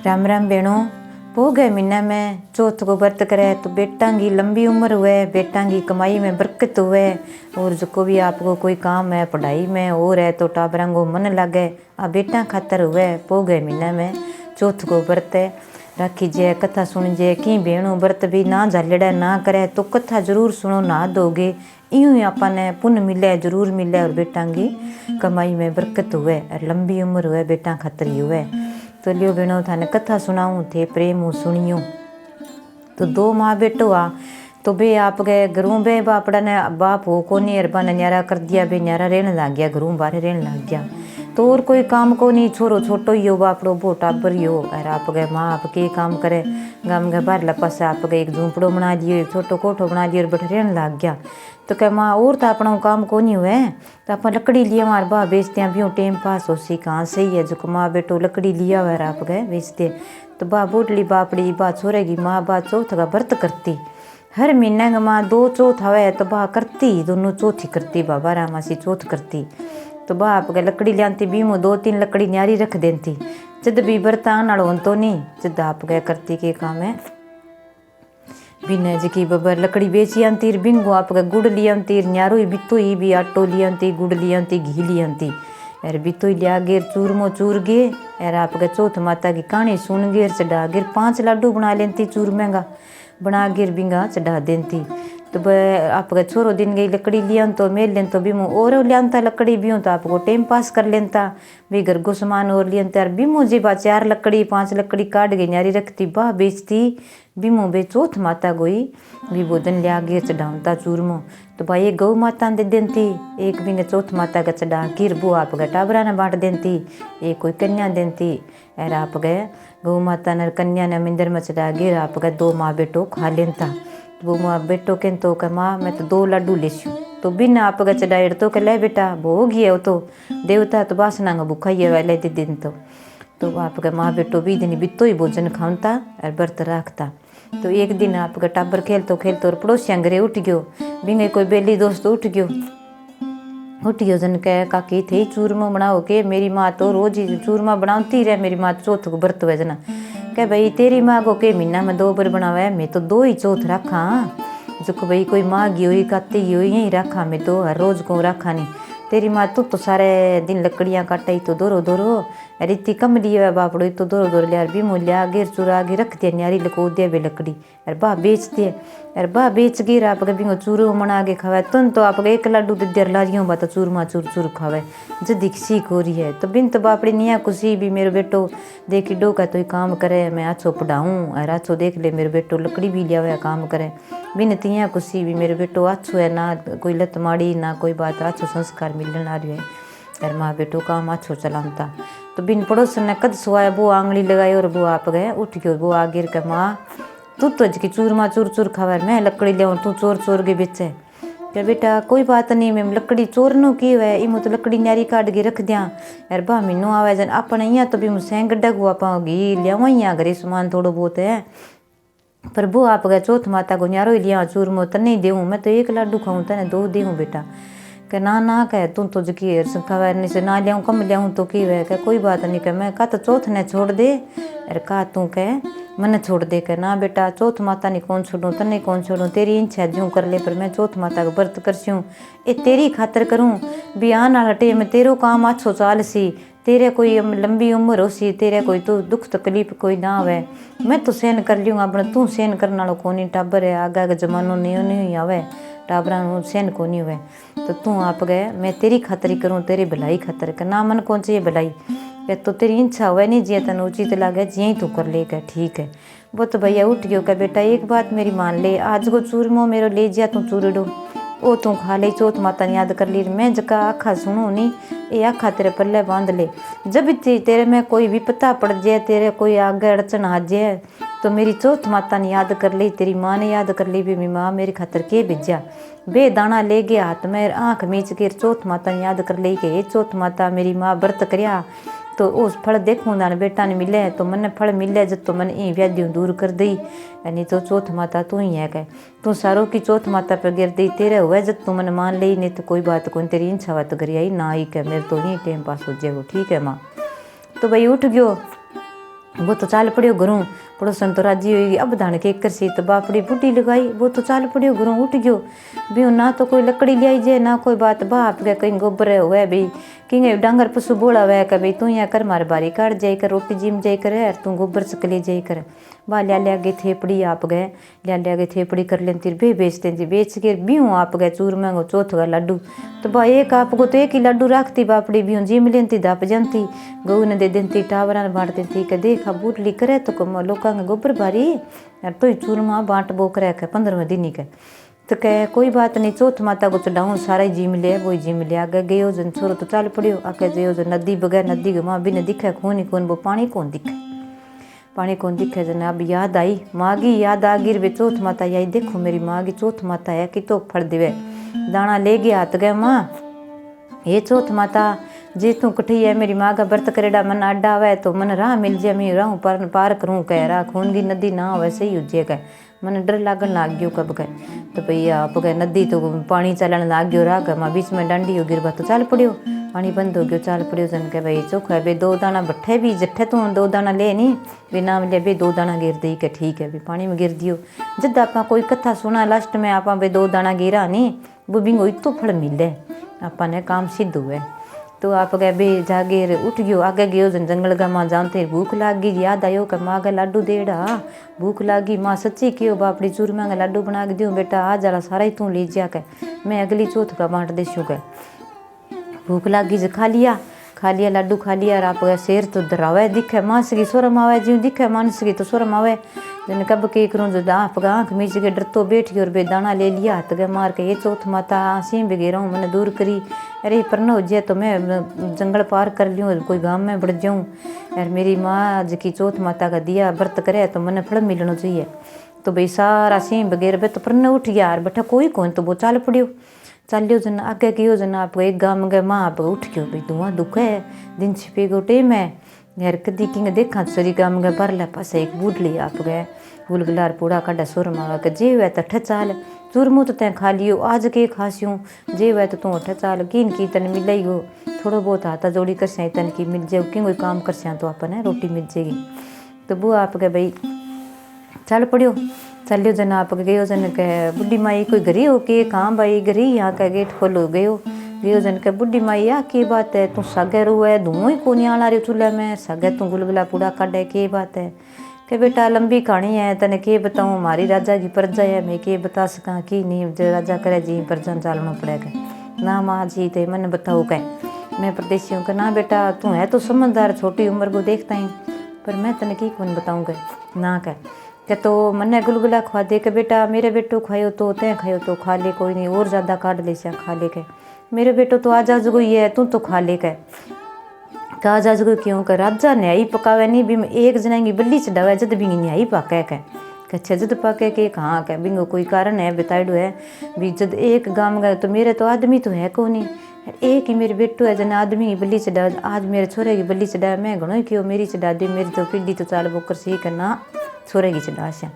राम राम बेणो। हो गए महीना में चौथ को व्रत करे तो बेटा की लंबी उम्र हुए, बेटा की कमाई में बरकत हुए, और जो भी आपको कोई काम है पढ़ाई में और है तो टाबरा को मन लगे, आ बेटा खातर हुए। हो गए महीना में चौथ को व्रत राखी जे, कथा सुन जे। कि बेणो व्रत भी ना झालड़ा ना करे तो कथा जरूर सुनो, ना दोगे यूं ही आपने पुण्य मिले, जरूर मिले, और बेटा की कमाई में बरकत हुए और लंबी उम्र हुए, बेटा खातर ही हुए। तो लियो बेणो थाने कथा सुनाऊं थे, प्रेम सुनियो। तो दो माँ बेटो आ तो बे आप गए घरों बे बापड़ा ने बाप हो को नहीं अरबा ने न्यारा कर दिया, बे न्यारा रहने लग गया, घरों बाहर रहने लग गया। तो और कोई काम को नहीं, छोरो छोटो ही हो, बापड़ो बो टाबर ही हो। और आप गए माँ आप के काम करे, गाम गए बाहर लपास आप गए एक झूंपड़ो बना लियो, एक छोटो कोठो बना लियो और बैठे रहने लग गया। तो कह माँ और तो अपना काम को नहीं हुए, तो आप लकड़ी लिया हमारे बा बेचते हैं, भी टाइम पास हो सी कहाँ सही है। जो माँ बेटो लकड़ी लिया हुआ आप गए बेचते, तो बा बोटली बापड़ी बा छोरेगी माँ बा चौथ का व्रत करती। हर महीने का माँ दो चौथ आवे तो बा करती, दोनों चौथ ही करती, बाबा रामासी चौथ करती। तो बा आप लकड़ी लियांती, बीमो दो तीन लकड़ी न्यारी रख देती, जद भी व्रत आने वाला हो तो नहीं, जद आप गए करती के काम है बिना जी बबर लकड़ी बेची आती, बिंगो आप गुड़ लियांती, न्यारो ही बितो ही भी आटो लियांती, गुड़ लियांती, घी लियांती, और बितो ही लिया गेर चूरमो चूर गे, और आप चौथ माता की कहानी सुन गेर चढ़ा गेर 5 लाडू बना लेती, चूरमे का बना गिर बिंगा चढ़ा देती। तो आप छोरो दिन गई लकड़ी लिया तो मेल लें तो बीमो और लियांता लकड़ी भी तो आपको टाइम पास कर लेता, भी घर को सामान और लियांता। और बीमो जी बा 4 लकड़ी 5 लकड़ी काट गई न्यारी रखती, बा बेचती, बीमो बे चौथ माता गोई भी भोजन लिया गिर चढ़ाता चूरमो। तो भाई एक गौ माता दे देती, एक बिंग चौथ माता का चढ़ा गिर वो आप गए टाबरा ने बांट देती, एक कोई कन्या देती। और आप गए गौ माता ने कन्या ने मंदिर में चढ़ा गिर आप गए 2 माँ बेटो खा लेता। वो माँ बेटो कहन तो कह माँ मैं तो 2 लाडू लेशू, तो बिन आप गए चढ़ाए तो कह ले बेटा भोग ही है वो तो देवता तो बासना का भूखा ही है ले दे दिन। तो आप गए माँ बेटो भी दिन बितो ही भोजन खाता और व्रत रखता। तो एक दिन आप गए टाबर खेलतो और पड़ोसिया घरे उठ गयो, बिंगे कोई बेली दोस्त उठ गयो जन कह काकी थे चूरमा बनाओ के, मेरी माँ तो रोज ही चूरमा बनाती रहे, मेरी माँ चौथ को व्रत हुए जना। कह भाई तेरी माँ को के महीना में 2 बार बनावे, मैं तो 2 ही चौथ रखा, जो भाई कोई माँ गी हुई काती गी हुई यही रखा, मैं तो हर रोज को रखा नहीं। तेरी माँ तू तो सारे दिन लकड़ियाँ काटाई तो दोरो दोरो, अरे इतनी कम लिया बापड़ो तो दोरो दोरो लिया, भी मूल्य गिर चूरा आगे रख दिया, न्यारी लको दिया बे लकड़ी, अरे बा बेच दिए, अरे बा बेच गिर आप कभी चूरो मना के खावे, तुम तो आप 1 लाडू दे दिया लारियों बा तो चूरमा चूर चूर खावे, जदी सीख हो रही है। तो बिन तो बापड़ी निया खुशी भी मेरे बेटो देखी डो का तो काम करे, मैं अच्छो पढ़ाऊँ और अच्छो देख ले मेरे बेटो लकड़ी भी लिया हुआ काम करे, बिन तिया खुशी भी मेरे बेटो अच्छो है, ना कोई लत माड़ी ना कोई बात, अच्छो संस्कार मिलने आ रही है, और माँ बेटो काम अच्छो चलाता। तो बिन पड़ोसन ने कद सुहाए वो आंगली लगाई और वो आप गए उठ गयो, वो आ गिर के माँ तू तो जी चूरमा चूर चूर खावा, मैं लकड़ी ले तू चोर चोर के बेचे। क्या बेटा कोई बात नहीं, मैं लकड़ी चोरनो की है, इमो तो लकड़ी न्यारी काट के रख दिया, यार बा मीनू आवे जन अपने यहाँ तो भी मुझे गड्ढा को आप घी लिया यहाँ घरे सामान थोड़ो बहुत है, पर वो आप गए चौथ माता को न्यारो ही लिया चूरमो तने देऊँ, मैं तो 1 लाडू खाऊँ तने 2 देऊँ बेटा। कह ना कह तू तो जकी खबर से ना लियाऊँ कम लियाऊँ तो की वह कह कोई बात नहीं, कह मैं का तो चौथ ने छोड़ दे, अरे का तू कह मैंने छोड़ दे, कह ना बेटा चौथ माता ने कौन छोड़ूँ तने कौन छोड़ूँ, तेरी इच्छा ज्यों कर ले, पर मैं चौथ माता का व्रत करस्यूँ ए तेरी खातर करूँ, भी आने वाला टेम में तेरो काम अच्छो चाल सी, तेरे कोई लंबी उम्र हो सी, तेरे कोई तो दुख तकलीफ कोई ना आवे, मैं तो सहन कर लियूँगा अपना, तू सहन करने वालों कोनी टाबर है, आगा का जमानो नहीं आवे टाबरा सहन को नहीं हुए, तो तू आप गए मैं तेरी खातरी करूँ, तेरी भलाई खातर कर, ना मन कौन चाहिए भलाई, क्या तो तेरी इच्छा हुआ नहीं जिया तन उचित लागे जिये तू कर ले, क्या ठीक है। वो तो भैया उठ गयो, क्या बेटा एक बात मेरी मान ले, आज को चूरमो मेरो ले जिया तू चूरडो ओ तू खा ले, चौथ माता ने याद कर ली, मैं जका आखा सुनू नहीं ये आखा तेरे पल्ले बांध ले, जब तेरे में कोई विपता पड़ जाए, तेरे कोई आगे अड़चन आ जाए तो मेरी चौथ माता ने याद कर ली, तेरी माँ ने याद कर ली, भी मेरी माँ मेरी खातर के भेजा, बे दाना ले गया हाथ में आँख मीच के चौथ माता ने याद कर ली कि चौथ माता मेरी माँ व्रत करया तो उस फल देखूँ ना बेटा ने मिले तो मन फल मिले, जब तो मन ई व्याधियों दूर कर दी, यानी तो चौथ माता तू ही है, कह तू सारों की चौथ माता पर गिर दी, तेरे हुए जब तू मन मान ली, नहीं तो कोई बात कौन तेरी इच्छा बात करिए ना ही, कह मेरे तो नहीं टाइम पास हो जाएगा, ठीक है माँ। तो भाई उठ गयो वो तो चाल पड़ियो घरों। पड़ोसन तो राजी होगी। अब धान के एक सी तो बापड़ी बूटी लगाई, वो तो चाल पड़ियो घरों, उठ गयो भी। ना तो कोई लकड़ी ले आई जे ना कोई बात बाप के कहीं गोबर हुए भाई कि डांगर पशु बोला हुआ है भाई तू यहाँ कर मार बारी काट जाई कर, रोटी जिम जाई कर, यार तू गोबर सकले जाई कर। वाह लिया गए थेपड़ी आप गए, लिया गए थेपड़ी कर लेती बे बेचते जी, बेच के बीहूँ आप गए चूर में चौथ का लड्डू। तो बा एक आपको तो एक ही लड्डू रखती बापड़ी बीहूँ जिम लेती दप जानती, गऊ ने दे देती, टावरा ने बांट देती के देखा बूटली करे तो कम लोग गोबर बारी यार तो ही चूरमा बांट बो करे के 15वें दिन के। तो कह कोई बात नहीं चौथ माता को चढ़ाऊँ सारा ही जिम लिया, वही जिम लिया। आगे गयो जन छोरो तो चल पड़ियो, आगे जो जन नदी बगैर नदी के माँ भी ने दिखे खून ही खून, वो पानी कौन दिखे, पानी कौन दिखे। जन अब याद आई माँ की, याद आ गिर वे चौथ माता आई, देखो मेरी माँ की चौथ माता है कि तो फड़ देवे। दाना ले गया हाथ गए माँ, ये चौथ माता जे तू कठी है मेरी माँ का व्रत करेड़ा मन अड्डा आवे तो मन राह मिल जाए, मैं राहूँ पार करूँ कह रहा खून की नदी ना हो वैसे ही उज्जे कह। मन डर लागन लाग गयो कब कह तो भैया आप गए नदी तो पानी चलन लाग गयो राह गए, माँ बीच में डंडी हो गिरबा तो चल पड़ियो, पानी बंद हो गयो चल पड़ियो। जन के भाई चौख है बे 2 दाना भट्ठे भी जट्ठे तू 2 दाना ले नहीं भी नाम ले बे 2 दाना गिर दी के ठीक है भी पानी में गिर दियो। जब आप कोई कथा सुना लास्ट में आप बे 2 दाना गिरा नहीं वो बिंगो इतो फल मिले आपा ने काम सिद्ध हुए। तो आप गए बे जागेर उठ गयो, आगे गयो जन जंगल का माँ जानते भूख लाग गई, याद आयो कि माँ का लाडू देड़ा भूख लागी। माँ सच्ची क्यों बापड़ी चूरमा का लाडू बना के दूँ बेटा आ जरा सारा ही तू ले जा के मैं अगली चौथ का बांट देशू के। भूख लागी जो खा लिया लाडू खा लिया। और आप गए शेर तो डरावे दिखे मांस की शर्म आवे, ज्यों दिखे मांस की तो शर्म आवे। जन कब के करूँ जो आप आँख मीच के डरतो बैठ गयो और बे दाना ले लिया हाथ गए मार के, ये चौथ माता सिंह बगेरा हूँ मैंने दूर करी। अरे पर न हो जाए तो मैं जंगल पार कर लूँ कोई गाँव में बढ़ जाऊँ, यार मेरी माँ आज की चौथ माता का दिया व्रत करे तो मैंने फल मिलना चाहिए। तो भाई सारा सिंह बगैर बे तो पर न उठ गया यार बैठा कोई कौन तो वो चाल पड़ियो। चलियो जन आगे कियो जन आप एक गाँव गए माँ आप उठ गयो भाई धुआं दुख है दिन छिपे गो टेम है यार कदी कि देखा सरी गाँव गए परला पास एक बूढ़ली आप गए गुलगुलार पूड़ा काटा सुर मावा के जे वह तो ठे चाल चूरमू तो तैं खा लियो आज के खासियूँ जे वह तो तू ठे चाल किन की तन मिल गो थोड़ा बहुत हाथा जोड़ी कर सै तन की मिल जाए कि कोई काम कर सै तो अपन रोटी मिल जाएगी। तो वो आप गए भाई चल पड़ियो चलियो जन आप गयो जन कह बुढ़ी माई कोई घरी हो के कहाँ भाई घरी यहाँ का गेट खोलो गयो जन के बुढ़ी माई आ की बात है तू सागे रू है धुआं ही को नहीं आना रही चूल्हे में सागे तू गुलगुला पूड़ा काटे की बात है कि बेटा लंबी कहानी है तने के बताऊँ हमारी राजा की प्रजा है मैं के बता सका कि नहीं जो राजा करे जी प्रजा चालना पड़ेगा ना माँ जी ते मैंने बताओ कह मैं प्रदेशी हूँ ना बेटा तू है तो समझदार छोटी उम्र को देखता ही पर मैं तने की कौन बताऊँगा ना कह तो मन्ने गुलगुला खवा दे के बेटा मेरे बेटो खायो तो तैं खायो तो खा ले कोई नहीं और ज़्यादा काट ले से खा ले के मेरे बेटो तो आज आज गई है तू तो खा ले के कहा जा गो क्यों कर राजा न्यायी पकावे नहीं भी एक जना की बल्ली चढ़ावे जद भी न्यायी पाके के अच्छा जद पाके के कहाँ के बिंगो कोई कारण है बताइडो है भी जद एक गाँव गए तो मेरे तो आदमी तो है को नहीं एक ही मेरे बेटो है जन आदमी की बल्ली चढ़ा आज मेरे छोरे की बल्ली चढ़ाया मैं घणो क्यों मेरी चढ़ा दी मेरी तो पीढ़ी तो चाल बोकर सी करना छोरे की चढ़ा से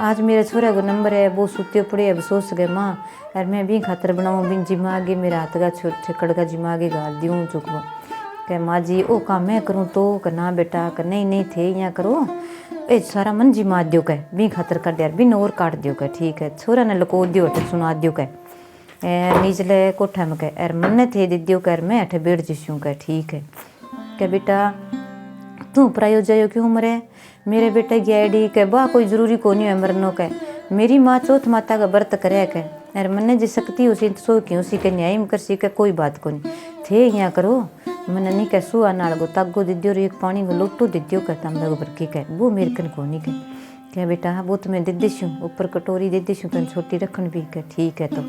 आज मेरे छोरे को नंबर है वो सुत्यो पड़े अब सोच गए माँ यार मैं भी खातर बनाऊँ बिन जिमागे मेरा हाथ का छकड़ का जिमागे गाल दूँ चुकवा कह माँ जी ओ काम मैं करूँ तो ना बेटा कर नहीं थे यहाँ करो ए सारा मन जी मार दियो कह भी खातर कर यार बिन और काट दियो कह ठीक है छोरा ने लको दियो अठ सुना दियो कह नीचले कोठा में कह एर मन थे दे दियो कर मैं अठ बैठ जिसूँ कह ठीक है कह बेटा तू प्रायो जायो क्यों मरे मेरे बेटे की आईडी कह वाह कोई जरूरी को नहीं है मरनो कह मेरी माँ चौथ माता का व्रत करे कह एर मन जी शक्ति हो सी सो क्यों सी के न्याय में कर सी के कोई बात को नहीं थे यहाँ करो मैंने नहीं कह सुआ नाल गो तागो दे दियो एक पानी को लोटो दे दियो कह तम लोग भर के कह वो मेरे कन को नहीं कह बेटा वो तो मैं दे देशूँ ऊपर कटोरी दे देशूँ तन छोटी रखन भी कह ठीक है तो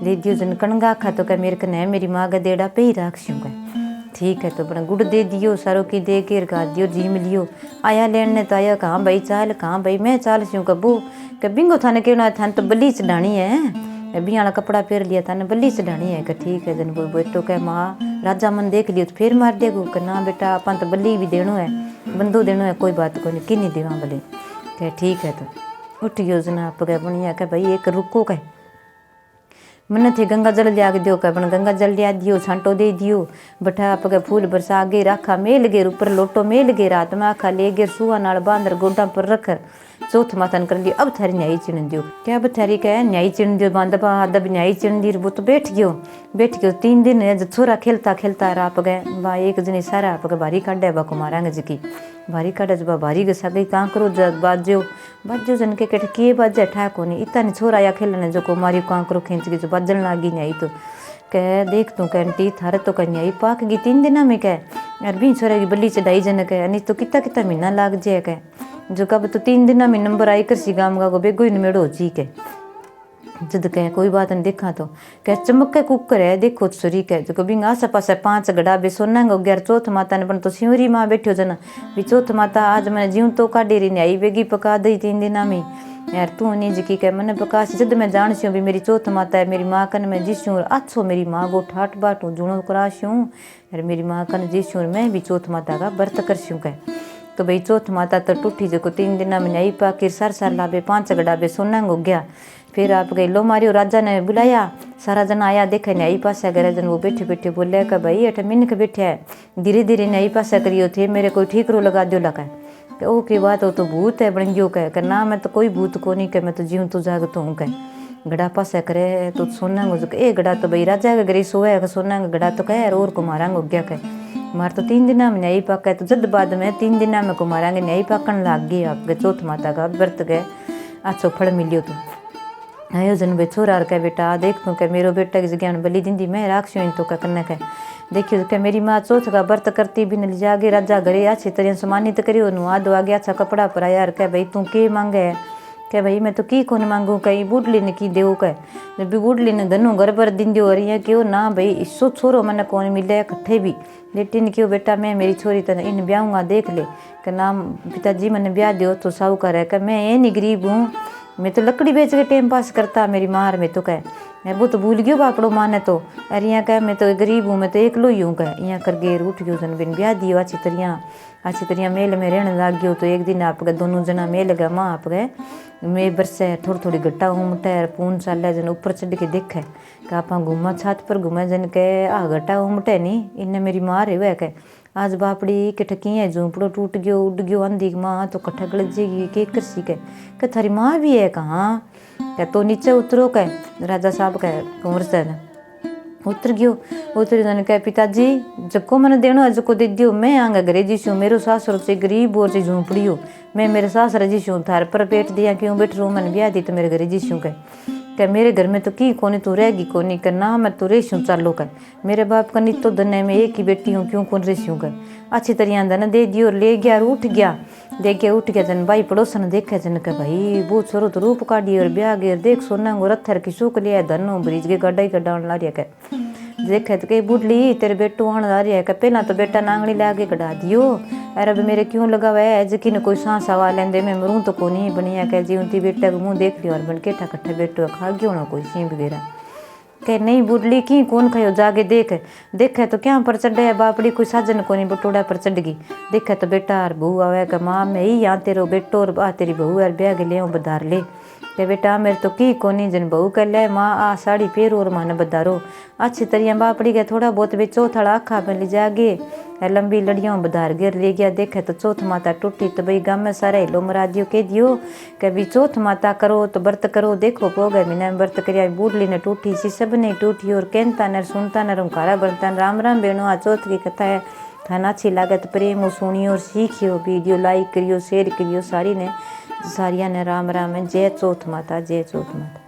दे दियो जन कणगा खा तो कह मेरे कन है मेरी माँ का देड़ा पे ही राखशूँ कह ठीक है तो बड़ा गुड़ दे दियो सारों की दे के रखा दियो जी मिलियो आया लेने ने तो आया कहाँ भाई चाल कहाँ भाई मैं चाल शूँ कबू कह बिंगो थाने कहना थाने तो बल्ली चढ़ानी है भी वाला कपड़ा पहन लिया थाने बल्ली चढ़ानी है कह ठीक है जन वो बेटो कह माँ राजा मन देख लियो तो फिर मार देगो कह ना बेटा अपन तो बल्ली भी देनो है बंदो देनो है कोई बात को नहीं कि नहीं देवा भले कह ठीक है तो उठ गयो जना आप कह बुनिया कह भाई एक रुको कह मन थे गंगा जल लिया के दियो कह बन गंगा जल लिया दियो छांटो दे दियो बठा आप के फूल बरसा गे राखा मेल गे ऊपर लोटो मेल गे रात में आखा ले गे सुआ नाल बांदर गोडा पर रख चौथ माता ने कर लियो अब थारी न्याई चिन दियो क्या अब थारी कह न्याई चिन दियो बांधबा दब न्याई चिन दी वो तो बैठ गयो 3 दिन जब छोरा खेलता खेलता आप गए बा एक जनी सारा आप भारी काटे बा कुमारांग जी की भारी काटे जब भारी गे सगई कां करो बाजो जन के कट किए बाजे ठा कोनी इतना नहीं छोरा या खेलने जो को मारी कां करो खींच के जो बजन लागी न्याई तो कह देख तू कैंटी थारे तो कह न्याई पाक गई 3 दिन में कह अरबी छोरा की बल्ली चढ़ाई जन कह नहीं तो कितना महीना लाग जाए कह जो कब तो 3 दिन में नंबर आई कर सी गाम का बेगो ही निमेड़ो जी के जद कह कोई बात नहीं देखा तो कह चमक के कुकर है देखो सुरी कह जो कभी आस पास 5 गड़ा बे सोना गया चौथ माता ने बन तो सिवरी माँ बैठो जना भी चौथ माता आज मैंने जीव तो काटी रही आई बेगी पका दी 3 दिन में यार तू नहीं जी की कह मैंने पका जद मैं जान सी भी मेरी चौथ माता है मेरी माँ कन मैं जिसू अच्छो मेरी माँ को ठाट बाटू जूणो कराशूँ यार मेरी माँ कन जिसू मैं भी चौथ माता का व्रत करसूँ कह तो भाई चौथ माता तो टूटी जो 3 दिन में नहीं पाकर सर लाभे 5 गड़ा बे सोना हो गया फिर आप गई लो मारियो राजा ने बुलाया सारा जन आया देखे न्याई पासा करे जन वो बैठे बैठे बोले कि भाई अठ मिनक बैठे है धीरे धीरे न्याई पासा करियो थे मेरे कोई ठीक रो लगा दो लगा ओ की बात हो तो भूत है बन गयो कह ना मैं तो कोई भूत को नहीं कह मैं तो जीव तो जागत हूँ कह गड़ा पासा करे तो सोना ए गड़ा तो भाई राजा का गरी सोया सोना गड़ा तो कह और कुमारा हो गया कह मार तो 3 दिन में न्याई पाका तो जद बाद में 3 दिन में कुमारांगे न्याई पाकन लाग गई आपके चौथ माता का व्रत गए अच्छो फल मिलियो तो आयोजन बे छोरा कह बेटा देख तू कह मेरो बेटा की जगह बलि दिंदी मैं राखी तो कह कन्ने कह देखियो कह मेरी माँ चौथ का व्रत करती भी न जागे राजा घरे अच्छी तरह सम्मानित करियो नुआ दो आगे अच्छा कपड़ा परा यार कह भाई तू के मांगे है कह भाई मैं तो की कौन मांगू कहीं बूढ़ली ने की देव कह जब भी बूढ़ली ने धनु घर पर दिन दियो और यहाँ क्यों ना भाई इसो छोरो मैंने कौन मिले कट्ठे भी लेकिन क्यों बेटा मैं मेरी छोरी तो इन ब्याहूँगा देख ले कि नाम पिताजी मैंने ब्याह दियो तो साहूकार है कि मैं ये नहीं गरीब हूँ मैं तो लकड़ी बेच के टाइम पास करता मेरी मार में तो कह वो तो भूल गयो बापड़ो माँ ने तो अरे यहाँ कह मैं तो गरीब हूँ मैं तो एकलो ही हूँ कह यहाँ कर गे उठ गयो जन बिन ब्याह दियो अच्छी तरह मेल में रहने लग गयो तो एक दिन आप गए दोनों जना मेल गए माँ आप गए मैं बरसे थोड़ी घटा उमटे पून चाले जन ऊपर चढ़ के देखे कि आप घूमा छत पर घूमे जन के आ घटा उमटे नहीं इन्हें मेरी मार है कह आज बापड़ी के ठकी है झूंपड़ो टूट गयो उड़ गयो आंधी माँ तो कट्ठा गल जाएगी के कर सी कह थारी माँ भी है कहाँ क्या तो नीचे उतरो कह राजा साहब कह कुंवर से उतर जन कह पिताजी जको मैंने देनो है जको दे दियो मैं आंगा घरे जीशू मेरो सासुर से गरीब और से झूंपड़ी हो मैं मेरे सासुर जीशू थार पर पेट दिया क्यों बैठ रू मैंने ब्याह दी तो मेरे घरे जीशू कह मेरे घर में तो की कोनी तू रहेगी कोनी कर ना मैं तो रेशूँ चालो कर मेरे बाप का नितो धन है मैं एक ही बेटी हूँ क्यों कौन रेशूँ कर अच्छी तरह धन दे दियो ले गया उठ गया जन भाई पड़ोसन देखे जन के भाई वो छोरो तो रूप काटी और ब्याह गए देख सोना गो रत्थर की सूख लिया धन ब्रिज के गड्ढा ही गड्ढा ला रिया कह देखे तो कही बुढ़ली तेरे बेटू आने ला रही है पहला तो बेटा नांगड़ी ला के कढ़ा दियो अरे अब मेरे क्यों लगा हुआ है यकीन कोई सांस हवा लेंदे मैं मरूँ तो को नहीं बनिया कह जीवती बेटा को मुँह देख लियो और बन के कट्ठा बेटो खा गयो ना कोई सी वगैरह कह नहीं बुढ़ली की कौन खायो जागे देखे तो क्या पर चढ़े है बापड़ी कोई साजन को नहीं बटोड़ा पर चढ़ गई देखे तो बेटा और बहू आवे का माँ मैं ही यहाँ तेरो बेटो और आ तेरी बहू और ब्याह के ले बधार ले ते बेटा मेरे तो की कोनी जन बहू कह ले माँ आ साड़ी पेरो और माने बधारो अच्छी तरह बापड़ी के थोड़ा बहुत भी चौथड़ा आखा में ले जागे लंबी लड़ियों बधार गिर ले गया देखे तो चौथ माता टूटी तो भाई गाँव में सारे लो मरा दियो कह दियो कि भी चौथ माता करो तो व्रत करो देखो पो गए महीना में व्रत करिया बूढ़ली ने टूटी सी सब ने टूटी और कहता न सुनता न रुकारा बनता राम राम बेनो आ चौथ की कथा है थाना अच्छी लागत प्रेम सुनियो और सीखियो वीडियो लाइक करियो शेयर करियो सारिया ने राम राम जय चौथ माता जय चौथ माता।